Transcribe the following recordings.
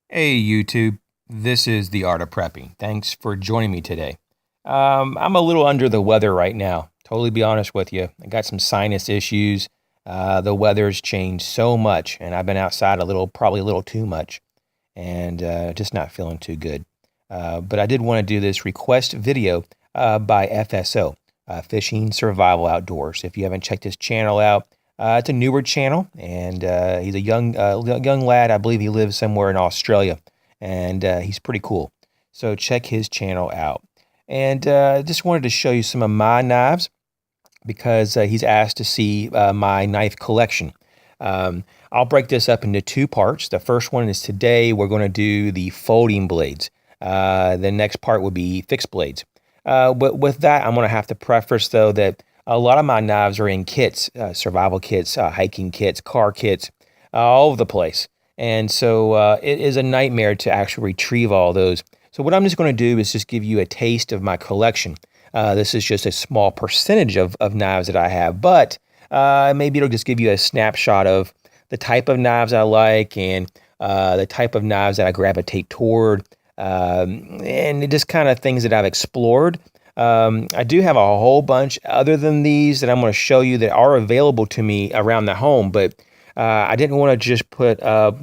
Hey YouTube, this is the Art of Prepping. Thanks for joining me today. I'm a little under the weather right now. Totally be honest with you. I got some sinus issues. The weather's changed so much, and I've been outside probably a little too much, and just not feeling too good. But I did want to do this request video by FSO, Fishing Survival Outdoors. If you haven't checked his channel out, it's a newer channel, and he's a young lad. I believe he lives somewhere in Australia, and he's pretty cool. So check his channel out. And just wanted to show you some of my knives because he's asked to see my knife collection. I'll break this up into two parts. The first one is today we're going to do the folding blades. The next part would be fixed blades. But with that, I'm going to have to preface though that a lot of my knives are in kits, survival kits, hiking kits, car kits, all over the place. And so it is a nightmare to actually retrieve all those. So what I'm just going to do is just give you a taste of my collection. This is just a small percentage of knives that I have, but maybe it'll just give you a snapshot of the type of knives I like and the type of knives that I gravitate toward, and just kind of things that I've explored. I do have a whole bunch other than these that I'm going to show you that are available to me around the home, but I didn't want to just put, I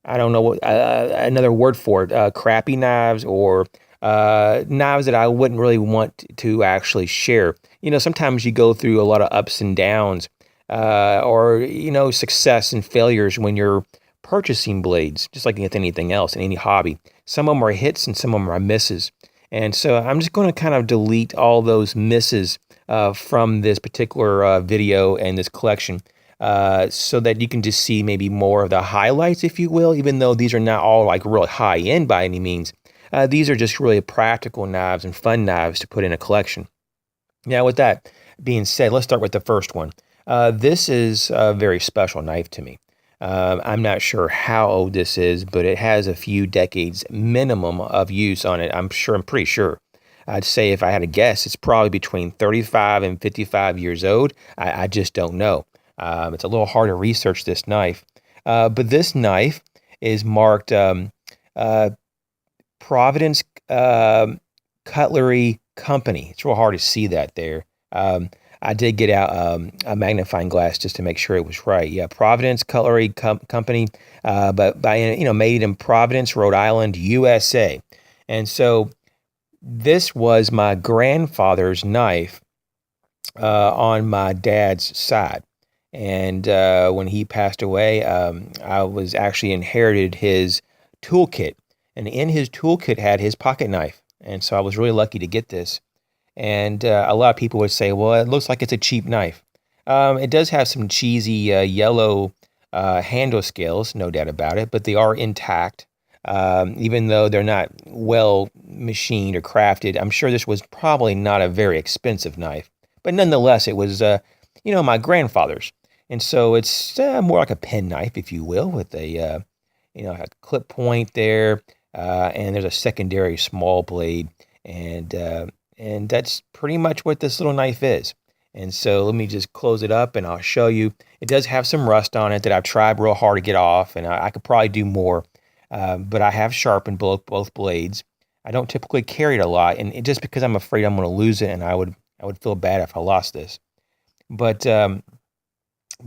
don't know what another word for it, crappy knives or knives that I wouldn't really want to actually share. You know, sometimes you go through a lot of ups and downs, or success and failures when you're purchasing blades, just like with anything else in any hobby. Some of them are hits and some of them are misses. And so I'm just going to kind of delete all those misses from this particular video and this collection, so that you can just see maybe more of the highlights, if you will, even though these are not all like really high end by any means. These are just really practical knives and fun knives to put in a collection. Now, with that being said, let's start with the first one. This is a very special knife to me. I'm not sure how old this is, but it has a few decades minimum of use on it. I'm pretty sure. I'd say if I had to guess, it's probably between 35 and 55 years old. I just don't know. It's a little hard to research this knife. But this knife is marked uh, Providence Cutlery Company. It's real hard to see that there. I did get out a magnifying glass just to make sure it was right. Yeah, Providence Cutlery Company, but made in Providence, Rhode Island, USA. And so this was my grandfather's knife on my dad's side. And when he passed away, I was actually inherited his toolkit, and in his toolkit had his pocket knife. And so I was really lucky to get this. And a lot of people would say, well, it looks like it's a cheap knife. It does have some cheesy yellow handle scales, no doubt about it, but they are intact. Even though they're not well machined or crafted, I'm sure this was probably not a very expensive knife. But nonetheless, it was, my grandfather's. And so it's more like a pen knife, if you will, with a clip point there, and there's a secondary small blade, and that's pretty much what this little knife is. And so let me just close it up, and I'll show you. It does have some rust on it that I've tried real hard to get off, and I could probably do more, but I have sharpened both blades. I don't typically carry it a lot, and just because I'm afraid I'm going to lose it, and I would feel bad if I lost this. But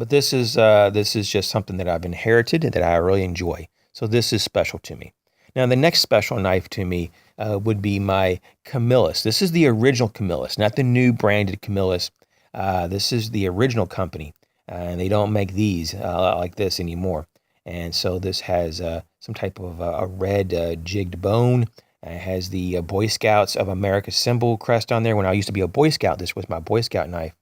this is just something that I've inherited and that I really enjoy. So this is special to me. Now the next special knife to me would be my Camillus. This is the original Camillus, not the new branded Camillus. This is the original company, and they don't make these like this anymore. And so this has some type of a red jigged bone. It has the Boy Scouts of America symbol crest on there. When I used to be a Boy Scout, this was my Boy Scout knife.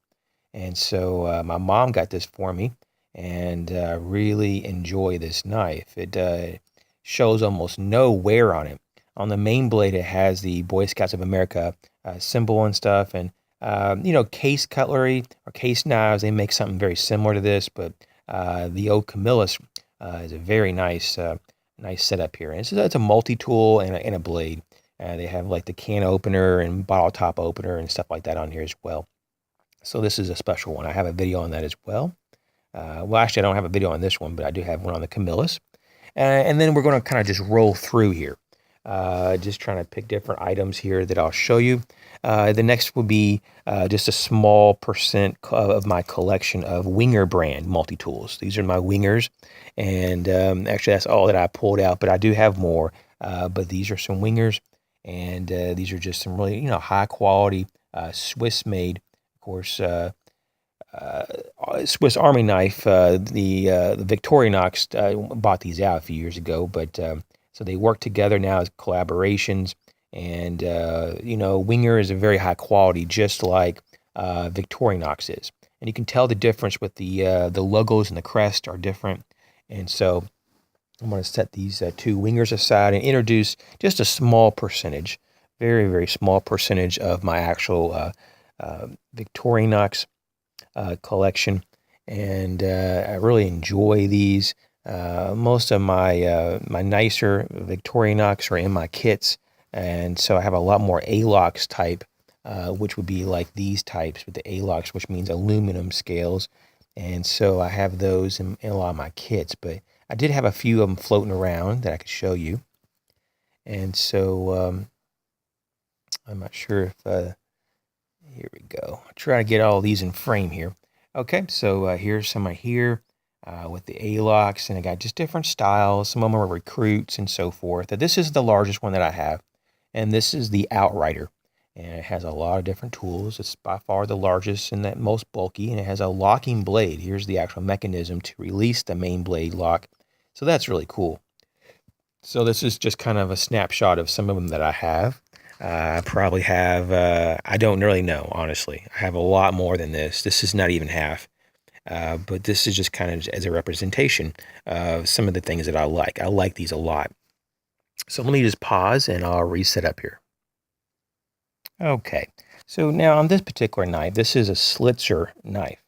And so my mom got this for me, and really enjoy this knife. It shows almost no wear on it. On the main blade, it has the Boy Scouts of America symbol and stuff. And, case cutlery or case knives, they make something very similar to this, but the old Camillus is a very nice setup here. And it's a multi-tool and a blade. They have like the can opener and bottle top opener and stuff like that on here as well. So this is a special one. I have a video on that as well. Well, actually, I don't have a video on this one, but I do have one on the Camillus. And then we're going to kind of just roll through here. Just trying to pick different items here that I'll show you. The next will be just a small percent of my collection of Winger brand multi-tools. These are my Wingers, and actually that's all that I pulled out, but I do have more. But these are some Wingers, and these are just some really, high quality Swiss-made, of course, Swiss Army knife. The Victorinox bought these out a few years ago, but so they work together now as collaborations. And Winger is a very high quality, just like Victorinox is. And you can tell the difference with the logos and the crest are different. And so I'm going to set these two Wingers aside and introduce just a small percentage, very, very small percentage of my actual Victorinox collection. And I really enjoy these. Most of my nicer Victorinox are in my kits. And so I have a lot more ALOX type, which would be like these types with the ALOX, which means aluminum scales. And so I have those in a lot of my kits. But I did have a few of them floating around that I could show you. And so I'm not sure if, here we go. I'll try to get all these in frame here. Okay, so here's some right here with the ALOX, and I got just different styles. Some of them are recruits and so forth. This is the largest one that I have. And this is the Outrider, and it has a lot of different tools. It's by far the largest and the most bulky, and it has a locking blade. Here's the actual mechanism to release the main blade lock. So that's really cool. So this is just kind of a snapshot of some of them that I have. I probably have, I don't really know, honestly. I have a lot more than this. This is not even half. But this is just kind of as a representation of some of the things that I like. I like these a lot. So let me just pause and I'll reset up here. Okay, so now on this particular knife, this is a Slitzer knife.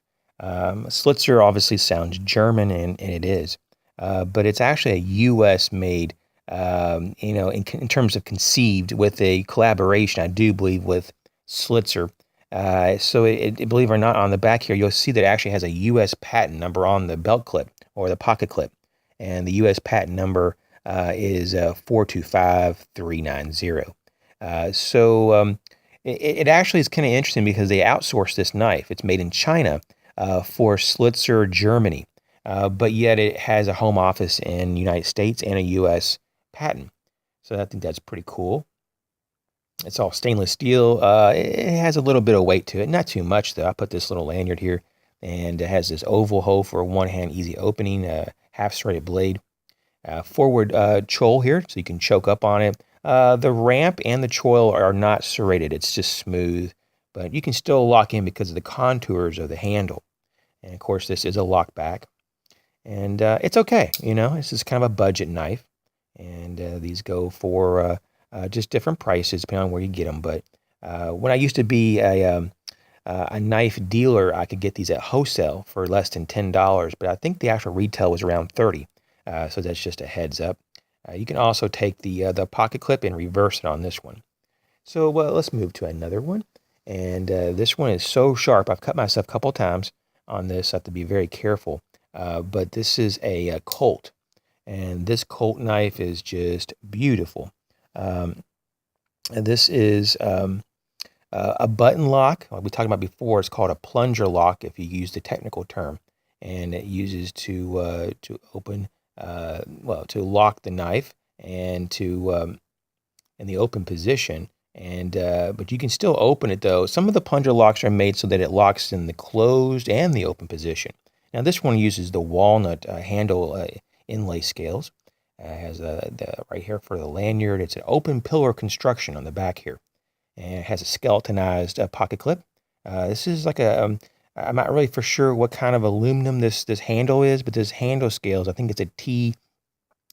Slitzer obviously sounds German, and it is, but it's actually a U.S. made, in terms of conceived with a collaboration, I do believe, with Slitzer. So believe it or not, on the back here, you'll see that it actually has a U.S. patent number on the belt clip or the pocket clip, and the U.S. patent number is 425390. It actually is kind of interesting because they outsourced this knife. It's made in China for Slitzer, Germany, but yet it has a home office in the United States and a U.S. patent. So I think that's pretty cool. It's all stainless steel. It has a little bit of weight to it, not too much though. I put this little lanyard here, and it has this oval hole for a one-hand easy opening, half-threaded blade. Forward choil here, so you can choke up on it. The ramp and the choil are not serrated. It's just smooth, but you can still lock in because of the contours of the handle. And of course, this is a lock back. And it's okay, this is kind of a budget knife. And these go for just different prices depending on where you get them. But when I used to be a knife dealer, I could get these at wholesale for less than $10, but I think the actual retail was around $30. So that's just a heads up. You can also take the pocket clip and reverse it on this one. So let's move to another one. And this one is so sharp. I've cut myself a couple times on this. I have to be very careful. But this is a Colt. And this Colt knife is just beautiful. And this is a button lock. Like we talked about before, it's called a plunger lock if you use the technical term. And it uses to open... to lock the knife and to in the open position, and but you can still open it though. Some of the plunger locks are made so that it locks in the closed and the open position. Now this one uses the walnut handle inlay scales. It has the right here for the lanyard. It's an open pillar construction on the back here, and it has a skeletonized pocket clip. This is like I'm not really for sure what kind of aluminum this handle is, but this handle scales, I think it's a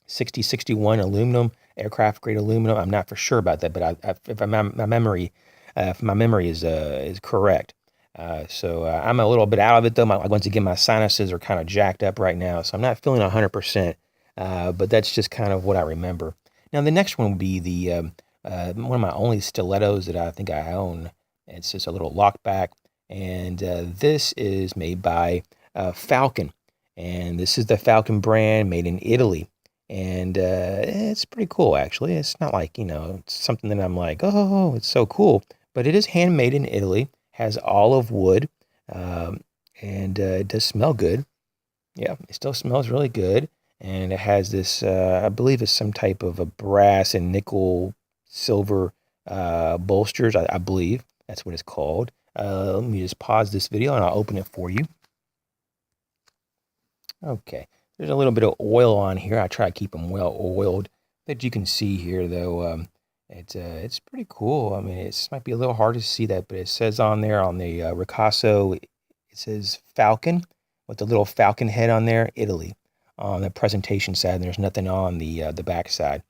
T6061 aluminum, aircraft grade aluminum. I'm not for sure about that, but if my memory is correct. So I'm a little bit out of it though. Once again, my sinuses are kind of jacked up right now, so I'm not feeling 100%. But that's just kind of what I remember. Now the next one will be the one of my only stilettos that I think I own. It's just a little lockback. And this is made by Falcon. And this is the Falcon brand, made in Italy. And it's pretty cool, actually. It's not like, it's something that I'm like, oh, it's so cool. But it is handmade in Italy, has olive wood, um, and it does smell good. Yeah, it still smells really good. And it has this, I believe it's some type of a brass and nickel silver bolsters, I believe. That's what it's called. Let me just pause this video and I'll open it for you. Okay, there's a little bit of oil on here. I try to keep them well oiled. That you can see here, though, it's pretty cool. I mean, it might be a little hard to see that, but it says on there on the Ricasso, it says Falcon with the little falcon head on there, Italy. On the presentation side, and there's nothing on the back side.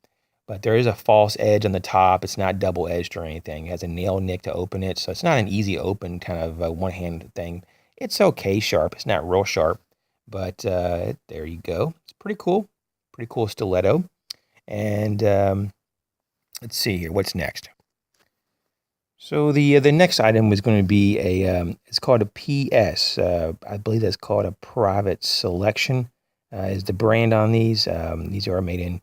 But there is a false edge on the top. It's not double edged or anything. It has a nail nick to open it, so it's not an easy open kind of one hand thing. It's okay sharp. It's not real sharp. But there you go. It's pretty cool. Pretty cool stiletto. And let's see here. What's next? So the next item was going to be it's called a PS. I believe that's called a Private Selection. Is the brand on these? These are made in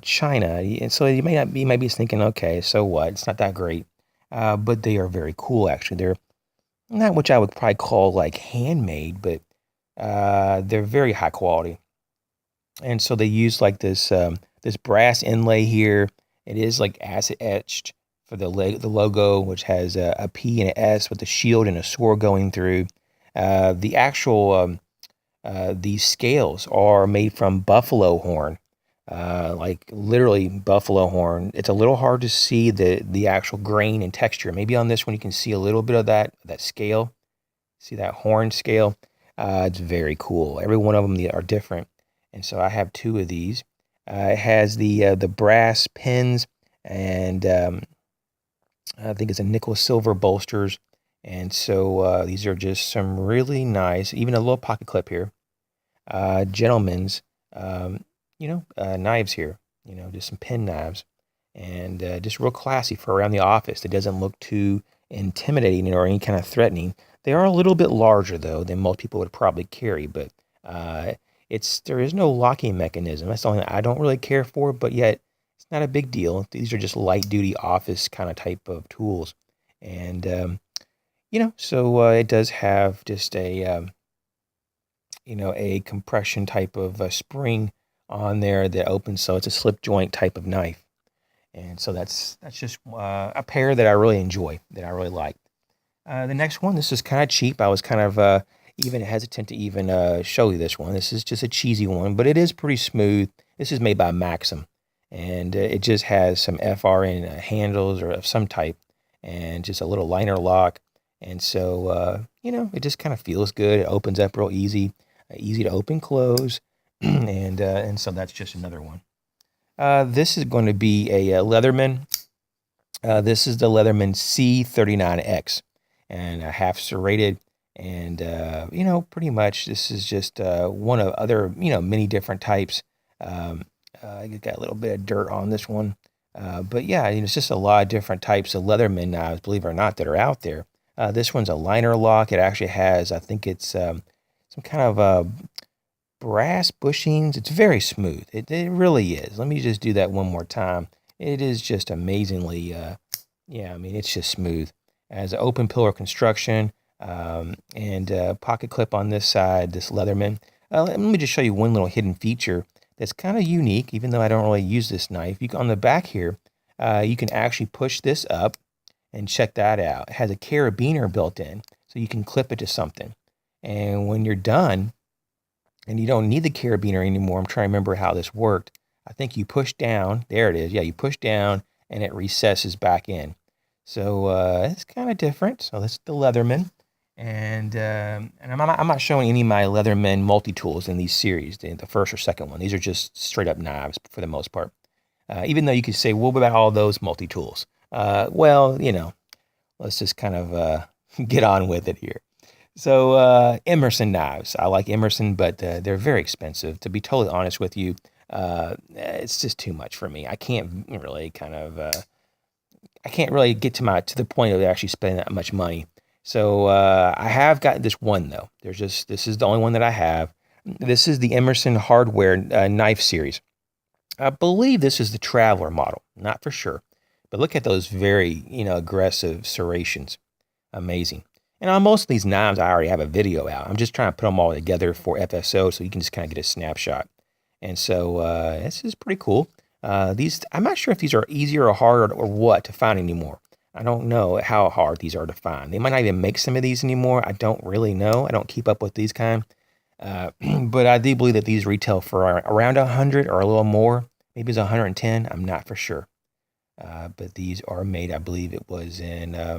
China, and so you might be thinking, okay, so what? It's not that great, but they are very cool. Actually, they're not what I would probably call like handmade, but they're very high quality. And so they use like this brass inlay here. It is like acid etched for the logo, which has a P and an S with a shield and a sword going through. The actual these scales are made from buffalo horn, like literally buffalo horn. It's a little hard to see the actual grain and texture. Maybe on this one you can see a little bit of that scale. See that horn scale? It's very cool. Every one of them are different, and so I have two of these. It has the brass pins, and I think it's a nickel silver bolsters, and so these are just some really nice. Even a little pocket clip here. Gentlemen's, knives here. Just some pen knives, and just real classy for around the office. It doesn't look too intimidating or any kind of threatening. They are a little bit larger though than most people would probably carry, but there is no locking mechanism. That's something that I don't really care for, but yet it's not a big deal. These are just light duty office kind of type of tools, and so it does have just a compression type of spring on there that opens, so it's a slip joint type of knife. And so that's just a pair that I really enjoy, that I really like. The next one, this is kind of cheap. I was kind of even hesitant to even show you this one. This is just a cheesy one, but it is pretty smooth. This is made by Maxim, and it just has some FRN handles or of some type, and just a little liner lock. And so, it just kind of feels good. It opens up real easy, easy to open, close, and so that's just another one. This is going to be a Leatherman. This is the Leatherman C39X, and a half serrated. And pretty much this is just one of other many different types. I got a little bit of dirt on this one, but yeah, it's just a lot of different types of Leatherman knives, believe it or not, that are out there. This one's a liner lock. It actually has, I think it's some kind of brass bushings. It's very smooth. It really is. Let me just do that one more time. It is just amazingly, it's just smooth. It has an open pillar construction, and pocket clip on this side, this Leatherman. Let me just show you one little hidden feature that's kind of unique, even though I don't really use this knife. On the back here, you can actually push this up and check that out. It has a carabiner built in, so you can clip it to something. And when you're done, and you don't need the carabiner anymore, I'm trying to remember how this worked. I think you push down. There it is. Yeah, you push down, and it recesses back in. So it's kind of different. So that's the Leatherman. And I'm not showing any of my Leatherman multi-tools in these series, the first or second one. These are just straight up knives for the most part. Even though you could say, well, what about all those multi-tools? Let's just kind of get on with it here. So Emerson knives. I like Emerson, but they're very expensive. To be totally honest with you, it's just too much for me. I can't really get to the point of actually spending that much money. So I have got this one though. This is the only one that I have. This is the Emerson Hardware knife series. I believe this is the Traveler model, not for sure. But look at those very, aggressive serrations. Amazing. And on most of these knives, I already have a video out. I'm just trying to put them all together for FSO so you can just kind of get a snapshot. And so this is pretty cool. I'm not sure if these are easier or harder or what to find anymore. I don't know how hard these are to find. They might not even make some of these anymore. I don't really know. I don't keep up with these kind. But I do believe that these retail for around 100 or a little more. Maybe it's 110. I'm not for sure. But these are made, I believe it was in, I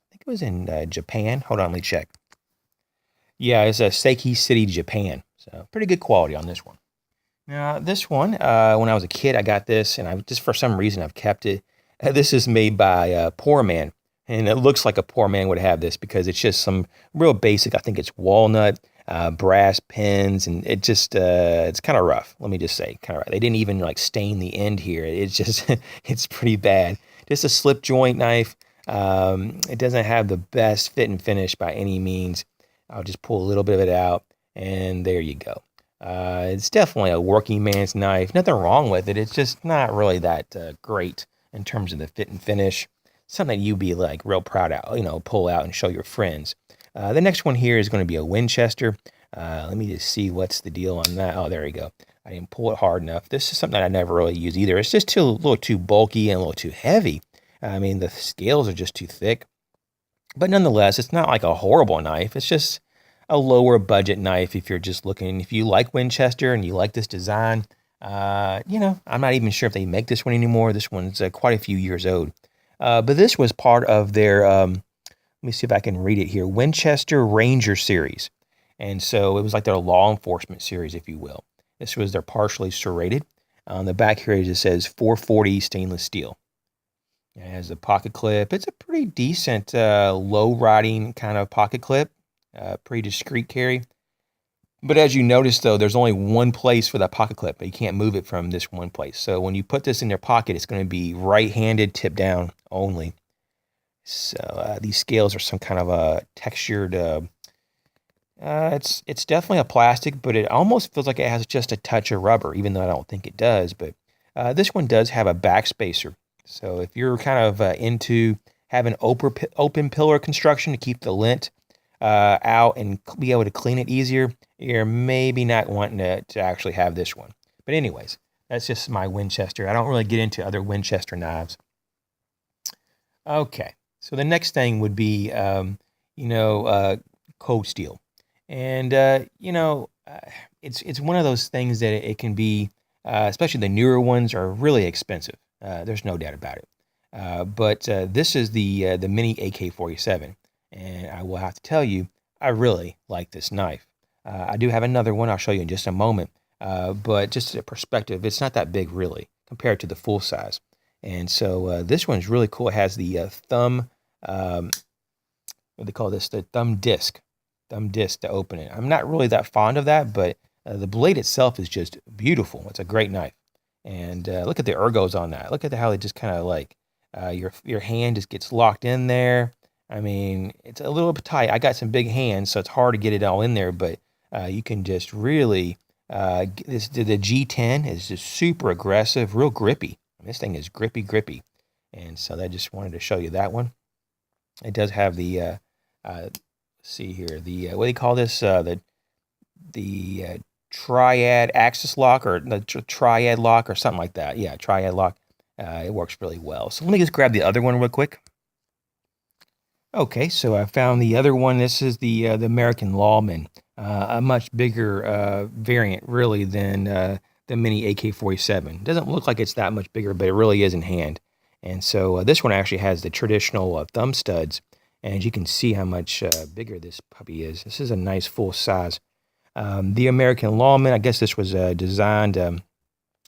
think it was in Japan. Hold on, let me check. Yeah, it's a Seiki City, Japan. So pretty good quality on this one. Now, this one, when I was a kid, I got this, and I just for some reason I've kept it. This is made by Poor Man, and it looks like a poor man would have this because it's just some real basic. I think it's walnut, brass pins, and it's kind of rough. Let me just say, kind of rough. They didn't even like stain the end here. It's just it's pretty bad. Just a slip joint knife. It doesn't have the best fit and finish by any means. I'll just pull a little bit of it out, and there you go. It's definitely a working man's knife. Nothing wrong with it. It's just not really that great in terms of the fit and finish. Something you'd be like real proud of, pull out and show your friends. The next one here is going to be a Winchester. Let me just see what's the deal on that. Oh, there you go. I didn't pull it hard enough. This is something that I never really use either. It's just a little too bulky and a little too heavy. I mean, the scales are just too thick. But nonetheless, it's not like a horrible knife. It's just a lower budget knife if you're just looking. If you like Winchester and you like this design, I'm not even sure if they make this one anymore. This one's quite a few years old. But this was part of their, let me see if I can read it here, Winchester Ranger series. And so it was like their law enforcement series, if you will. This was their partially serrated. On the back here, it just says 440 stainless steel. It has a pocket clip. It's a pretty decent low riding kind of pocket clip. Pretty discreet carry. But as you notice, though, there's only one place for that pocket clip. You can't move it from this one place. So when you put this in your pocket, it's going to be right-handed, tip down only. So these scales are some kind of a textured. It's definitely a plastic, but it almost feels like it has just a touch of rubber, even though I don't think it does. But this one does have a backspacer. So if you're kind of into having open pillar construction to keep the lint out and be able to clean it easier, you're maybe not wanting to actually have this one. But anyways, that's just my Winchester. I don't really get into other Winchester knives. Okay, so the next thing would be, Cold Steel. And, it's one of those things that it can be, especially the newer ones are really expensive. There's no doubt about it. But this is the Mini AK-47. And I will have to tell you, I really like this knife. I do have another one I'll show you in just a moment. But just a perspective, it's not that big really compared to the full size. And so this one's really cool. It has the thumb, what do they call this? The thumb disc to open it. I'm not really that fond of that, but the blade itself is just beautiful. It's a great knife. And look at the ergos on that. Look at how it just kind of like your hand just gets locked in there. I mean, it's a little bit tight. I got some big hands, so it's hard to get it all in there, but you can just really, the G10 is just super aggressive, real grippy. This thing is grippy. And so I just wanted to show you that one. It does have the, let's see here, the, what do you call this? The triad axis lock or the triad lock or something like that. Yeah, triad lock. It works really well. So let me just grab the other one real quick. Okay, so I found the other one. This is the American Lawman, a much bigger variant, really, than the Mini AK-47. Doesn't look like it's that much bigger, but it really is in hand. And so this one actually has the traditional thumb studs, and you can see how much bigger this puppy is. This is a nice full size. The American Lawman, I guess this was designed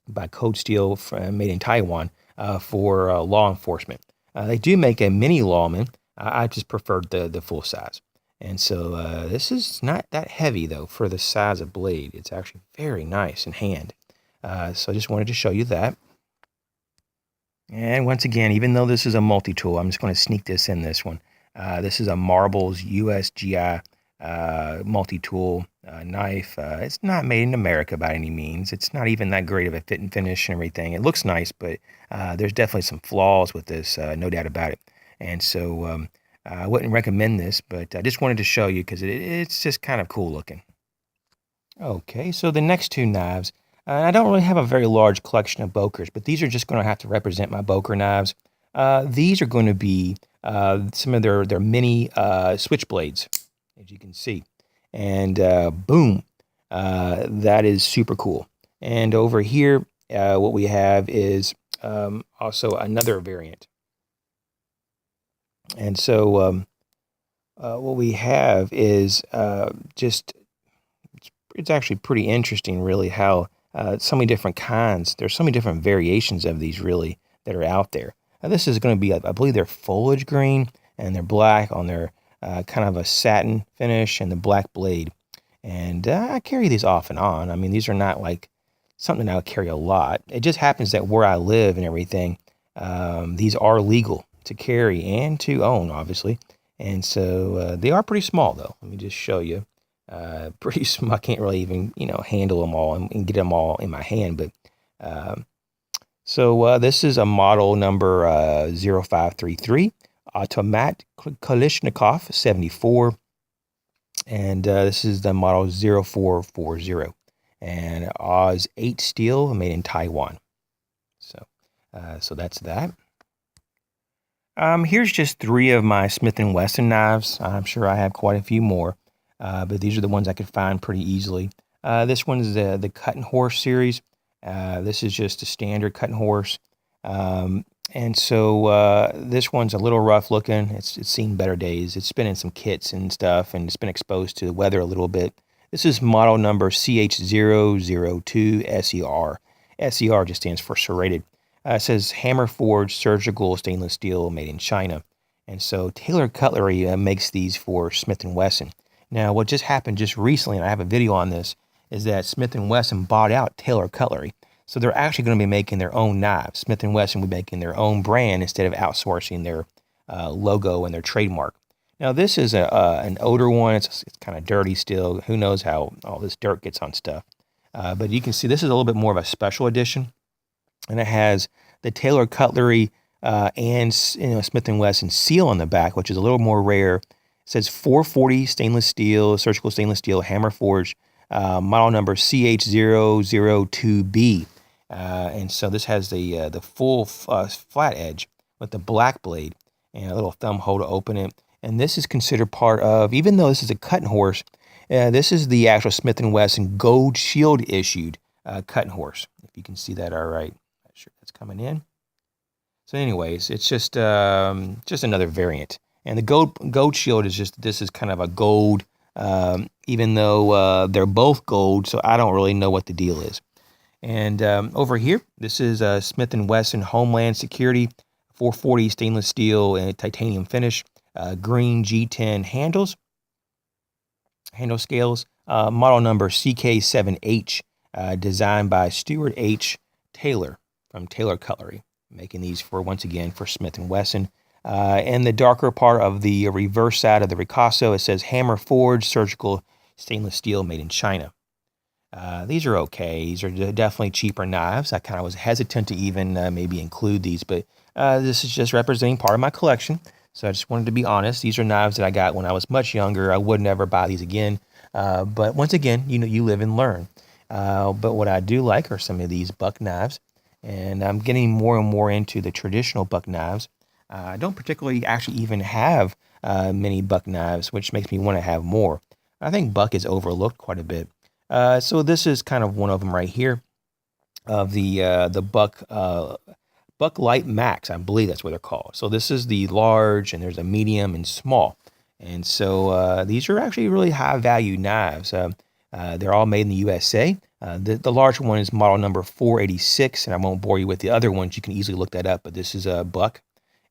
by Cold Steel, made in Taiwan for law enforcement. They do make a Mini Lawman. I just preferred the full size. And so this is not that heavy, though, for the size of blade. It's actually very nice in hand. So I just wanted to show you that. And once again, even though this is a multi-tool, I'm just going to sneak this in this one. This is a Marbles USGI multi-tool. knife. It's not made in America by any means. It's not even that great of a fit and finish and everything. It looks nice, but there's definitely some flaws with this, no doubt about it. And so I wouldn't recommend this, but I just wanted to show you because it's just kind of cool looking. Okay, so the next two knives, I don't really have a very large collection of Bokers, but these are just going to have to represent my Boker knives. These are going to be some of their mini switchblades, as you can see. And boom, that is super cool. And over here, what we have is also another variant. And so what we have is just it's actually pretty interesting, really, how so many different kinds. There's so many different variations of these, really, that are out there. Now, this is going to be, I believe, they're foliage green, and they're black on their kind of a satin finish and the black blade. And I carry these off and on. I mean, these are not like something I would carry a lot. It just happens that where I live and everything, these are legal to carry and to own, obviously. And so they are pretty small, though. Let me just show you. Pretty small. I can't really even, handle them all and get them all in my hand. But so this is a model number 0533, Automat Kalishnikov 74. And this is the model 0440. And Oz 8 steel, made in Taiwan. So that's that. Here's just 3 of my Smith & Wesson knives. I'm sure I have quite a few more. But these are the ones I could find pretty easily. This one is the Cutting Horse series. This is just a standard Cutting Horse. And so this one's a little rough looking. It's seen better days. It's been in some kits and stuff, and it's been exposed to the weather a little bit. This is model number CH002 SER. SER just stands for serrated. It says hammer forged surgical stainless steel made in China. And so Taylor Cutlery makes these for Smith & Wesson. Now, what just happened just recently, and I have a video on this, is that Smith & Wesson bought out Taylor Cutlery. So they're actually going to be making their own knives. Smith & Wesson will be making their own brand instead of outsourcing their logo and their trademark. Now, this is an older one. It's kind of dirty still. Who knows how all this dirt gets on stuff. But you can see this is a little bit more of a special edition. And it has the Taylor Cutlery and Smith & Wesson seal on the back, which is a little more rare. It says 440 stainless steel, surgical stainless steel, hammer forged, model number CH002B. And so this has the full flat edge with the black blade and a little thumb hole to open it. And this is considered part of, even though this is a Cutting Horse, this is the actual Smith & Wesson Gold Shield issued Cutting Horse. If you can see that all right. Not sure that's coming in. So anyways, it's just another variant. And the gold shield is this is kind of a gold, even though they're both gold, so I don't really know what the deal is. And over here, this is Smith & Wesson Homeland Security 440 stainless steel and titanium finish, green G10 handle scales, model number CK7H, designed by Stuart H. Taylor from Taylor Cutlery, making these once again for Smith & Wesson. And the darker part of the reverse side of the Ricasso, it says hammer forged surgical stainless steel made in China. These are okay. These are definitely cheaper knives. I kind of was hesitant to even maybe include these, but this is just representing part of my collection. So I just wanted to be honest. These are knives that I got when I was much younger. I would never buy these again. But once again, you live and learn. But what I do like are some of these buck knives. And I'm getting more and more into the traditional buck knives. I don't particularly actually even have many buck knives, which makes me want to have more. I think buck is overlooked quite a bit. So this is kind of one of them right here, of the Buck Light Max, I believe that's what they're called. So this is the large, and there's a medium and small. And so these are actually really high value knives. They're all made in the USA. The large one is model number 486, and I won't bore you with the other ones. You can easily look that up, but this is a buck.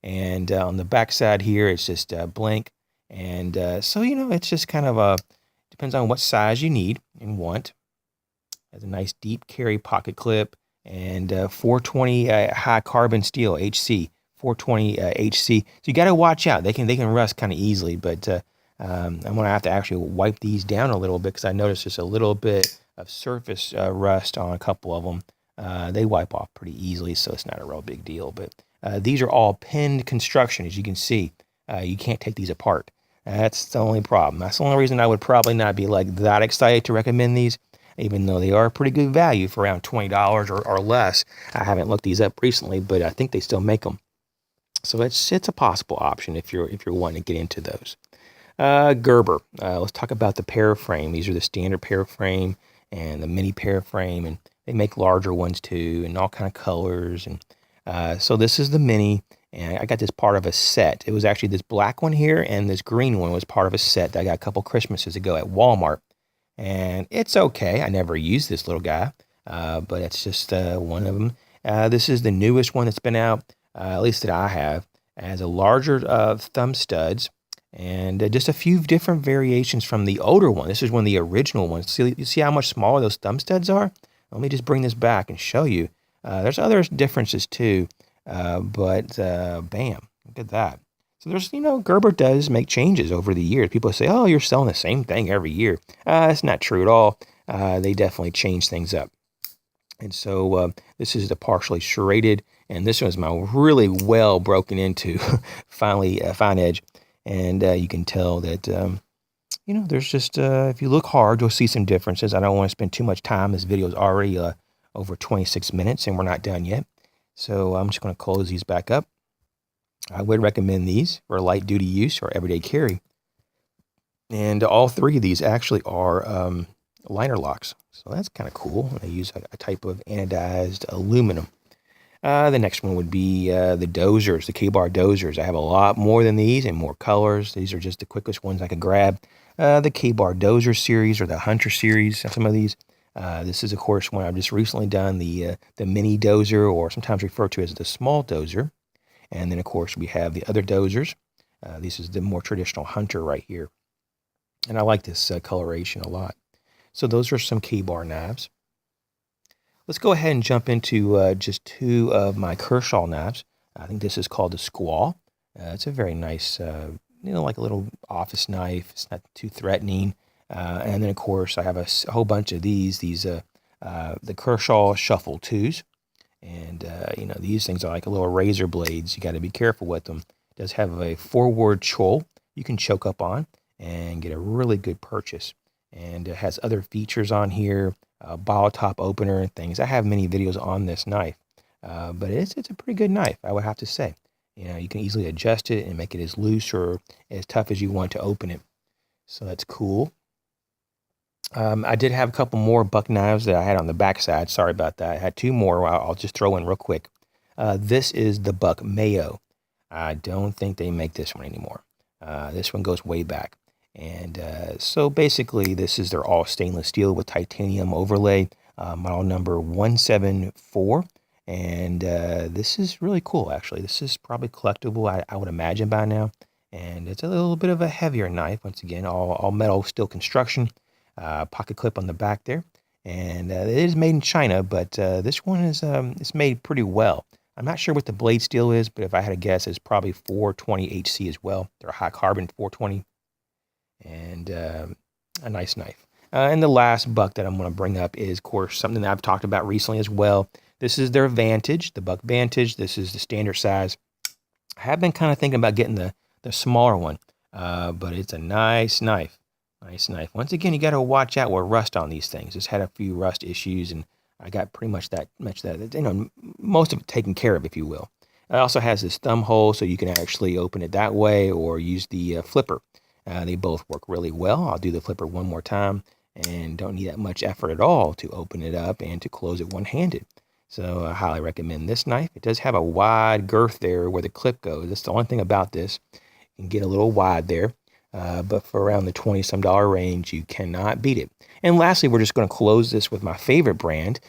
And on the back side here, it's just blank. And so, it's just kind of depends on what size you need and want. Has a nice deep carry pocket clip and 420 high carbon steel, HC, 420 HC. So you got to watch out. They can rust kind of easily, but I'm going to have to actually wipe these down a little bit because I noticed just a little bit of surface rust on a couple of them. They wipe off pretty easily, so it's not a real big deal. But these are all pinned construction, as you can see. You can't take these apart. That's the only problem. That's the only reason I would probably not be like that excited to recommend these, even though they are pretty good value for around $20 or less. I haven't looked these up recently, but I think they still make them. So it's a possible option if you're wanting to get into those. Gerber. Let's talk about the Paraframe. These are the standard Paraframe and the mini Paraframe, and they make larger ones too, and all kind of colors. And so this is the mini, and I got this part of a set. It was actually this black one here, and this green one was part of a set that I got a couple Christmases ago at Walmart. And it's okay. I never used this little guy, but it's just one of them. This is the newest one that's been out, at least that I have. It has a larger thumb studs and just a few different variations from the older one. This is one of the original ones. You see how much smaller those thumb studs are? Let me just bring this back and show you. There's other differences too, but bam, look at that. So there's, Gerber does make changes over the years. People say, oh, you're selling the same thing every year. That's not true at all. They definitely change things up. And so this is the partially serrated, and this one is my really well broken into finally fine edge. And you can tell that, there's just, if you look hard, you'll see some differences. I don't want to spend too much time. This video is already over 26 minutes, and we're not done yet. So I'm just going to close these back up. I would recommend these for light duty use or everyday carry. And all three of these actually are liner locks. So that's kind of cool. They use a type of anodized aluminum. The next one would be the dozers, the Ka-Bar dozers. I have a lot more than these and more colors. These are just the quickest ones I could grab. The Ka-Bar dozer series or the Hunter series, some of these. This is, of course, one I've just recently done, the mini dozer, or sometimes referred to as the small dozer. And then, of course, we have the other dozers. This is the more traditional Hunter right here. And I like this coloration a lot. So those are some Ka-Bar knives. Let's go ahead and jump into just two of my Kershaw knives. I think this is called the Squaw. It's a very nice, like a little office knife. It's not too threatening. And then, of course, I have a whole bunch of these the Kershaw Shuffle 2s. And, these things are like a little razor blades. You got to be careful with them. It does have a forward choil you can choke up on and get a really good purchase. And it has other features on here, bottle top opener and things. I have many videos on this knife, but it's a pretty good knife, I would have to say. You can easily adjust it and make it as loose or as tough as you want to open it. So that's cool. I did have a couple more buck knives that I had on the backside. Sorry about that. I had two more I'll just throw in real quick. This is the Buck Mayo. I don't think they make this one anymore. This one goes way back. And so basically, this is their all stainless steel with titanium overlay, model number 174. And this is really cool, actually. This is probably collectible, I would imagine, by now. And it's a little bit of a heavier knife. Once again, all metal steel construction. Pocket clip on the back there. And it is made in China, but this one is it's made pretty well. I'm not sure what the blade steel is, but if I had to guess, it's probably 420 HC as well. They're a high carbon 420. And a nice knife. And the last buck that I'm going to bring up is, of course, something that I've talked about recently as well. This is their Vantage, the Buck Vantage. This is the standard size. I have been kind of thinking about getting the smaller one, but it's a nice knife. Nice knife. Once again, you got to watch out with rust on these things. Just had a few rust issues, and I got pretty much that, most of it taken care of, if you will. It also has this thumb hole, so you can actually open it that way or use the flipper. They both work really well. I'll do the flipper one more time and don't need that much effort at all to open it up and to close it one-handed. So I highly recommend this knife. It does have a wide girth there where the clip goes. That's the only thing about this. You can get a little wide there, but for around the $20-some range, you cannot beat it. And lastly, we're just going to close this with my favorite brand.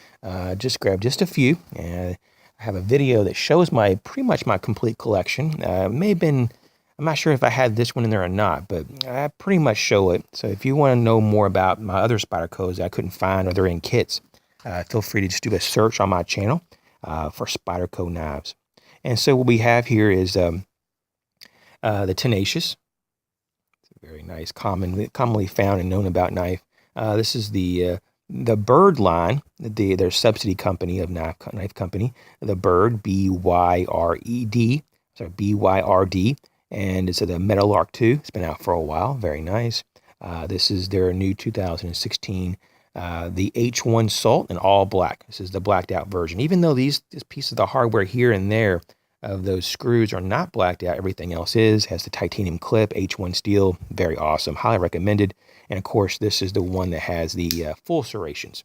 Just grab just a few. I have a video that shows pretty much my complete collection. May have been... I'm not sure if I had this one in there or not, but I pretty much show it. So if you want to know more about my other Spydercos that I couldn't find or they're in kits, feel free to just do a search on my channel for Spyderco knives. And so what we have here is the Tenacious. Very nice, commonly found and known about knife. This is the Byrd line, their subsidy company of knife company. The Byrd, BYRED, sorry, BYRD, and it's the Meadowlark 2. It's been out for a while. Very nice. This is their new 2016, the H1 Salt in all black. This is the blacked out version. Even though this piece of the hardware here and there of those screws are not blacked out, everything else is. Has the titanium clip, H1 steel. Very awesome. Highly recommended. And of course, this is the one that has the full serrations.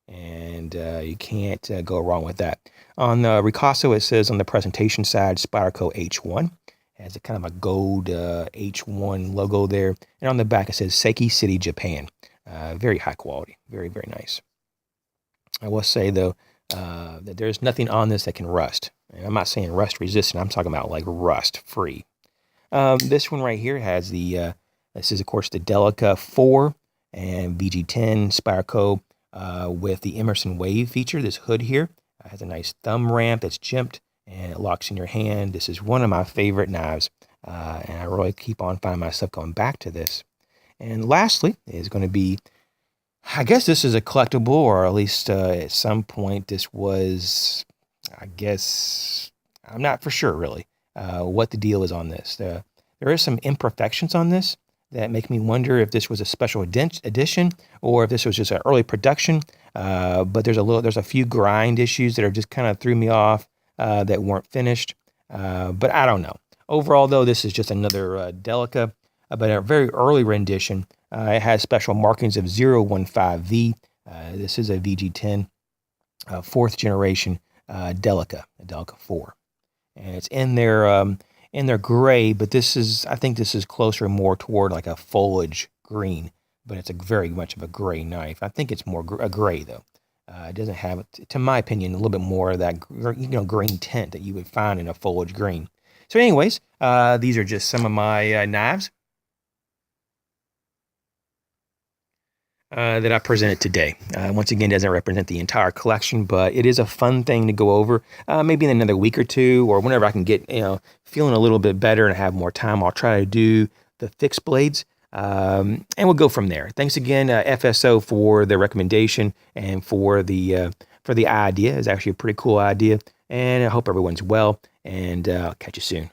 And you can't go wrong with that. On the Ricasso, it says on the presentation side, Spyderco H1. Has a kind of a gold H1 logo there. And on the back, it says Seiki City, Japan. Very high quality. Very, very nice. I will say, though, that there's nothing on this that can rust. And I'm not saying rust resistant. I'm talking about like rust free. This one right here has this is, of course, the Delica 4 and VG10 Spyderco with the Emerson Wave feature. This hood here has a nice thumb ramp that's jimped, and it locks in your hand. This is one of my favorite knives, and I really keep on finding myself going back to this. And lastly is going to be, I guess this is a collectible, or at least at some point this was, I guess, I'm not for sure really what the deal is on this. There is some imperfections on this that make me wonder if this was a special edition or if this was just an early production. But there's a few grind issues that are just kind of threw me off that weren't finished. But I don't know. Overall, though, this is just another Delica, but a very early rendition. It has special markings of 015V. This is a VG10, fourth generation Delica, a Delica 4, and it's in their gray. But I think this is closer more toward like a foliage green, but it's a very much of a gray knife. I think it's more a gray though. It doesn't have, to my opinion, a little bit more of that green tint that you would find in a foliage green. So, anyways, these are just some of my knives that I presented today. Once again, doesn't represent the entire collection, but it is a fun thing to go over. Maybe in another week or two, or whenever I can get feeling a little bit better and have more time, I'll try to do the fixed blades, and we'll go from there. Thanks again, FSO, for the recommendation and for the idea. It's actually a pretty cool idea, and I hope everyone's well. And I'll catch you soon.